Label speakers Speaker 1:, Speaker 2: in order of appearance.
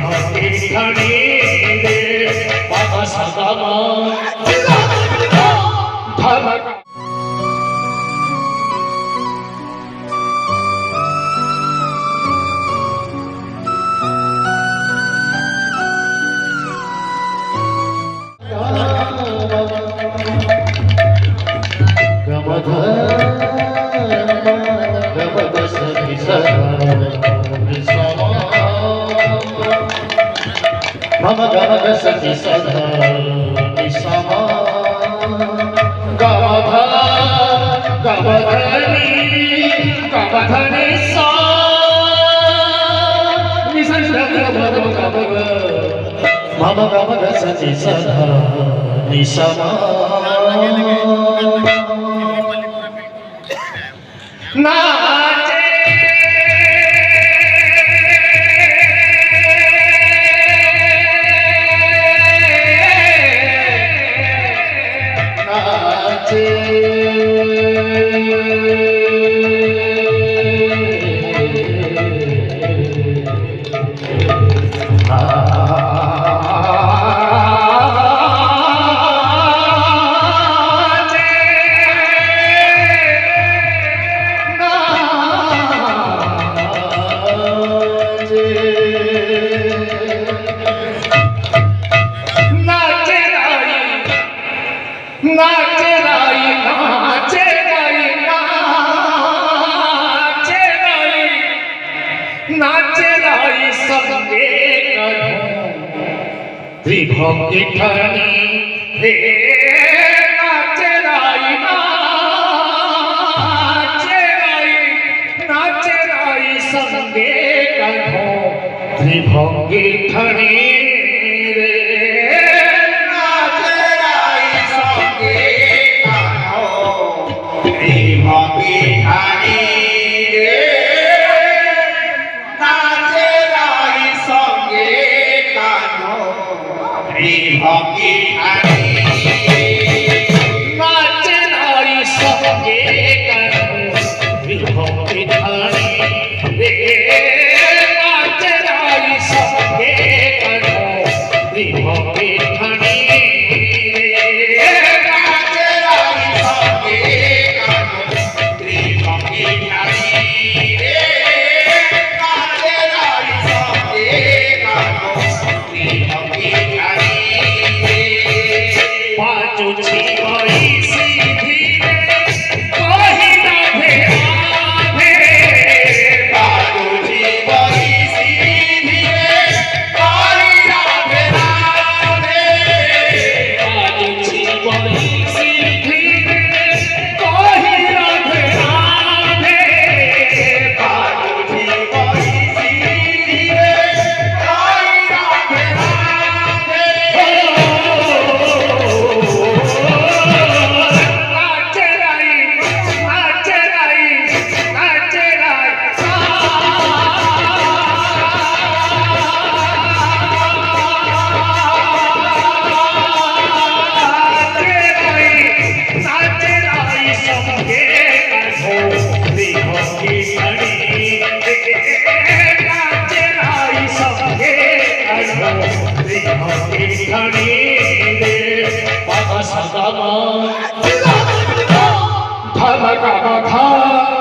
Speaker 1: ত্রিভঙ্গে ধনী রে বাবা সাদামা ধমকা
Speaker 2: Mama gama sati sadha nisama
Speaker 1: gavadhani sa
Speaker 2: Mama gama sati sadha nisama
Speaker 1: nache ত্রিভঙ্গে ধনী হে নাচে রাই সঙ্গে কাঁধো ত্রিভঙ্গে ধনী রে নাচে রাই সঙ্গে কাঁধো ত্রিভঙ্গে ধনী রে নাচে রাই সঙ্গে কাঁধো ত্রিভঙ্গে ধনী নাচে রাই সঙ্গে কাঁধো ত্রিভঙ্গে ধনী রে নাচে রাই সঙ্গে কাঁধো ত্রিভঙ্গে ধনী রে নাচে রাই সঙ্গে কাঁধো ত্রিভঙ্গে ধনী রে নাচে রাই সঙ্গে কাঁধো ত্রিভঙ্গে ধনী পাঁচু ছিবই সিধি কহি রাধে রাধে পাঁচু ছিবই সিধি কহি রাধে রাধে পাঁচু ছিবই সিধি কহি রাধে রাধে পাঁচু ছিবই সিধি কহি রাধে রাধে धमका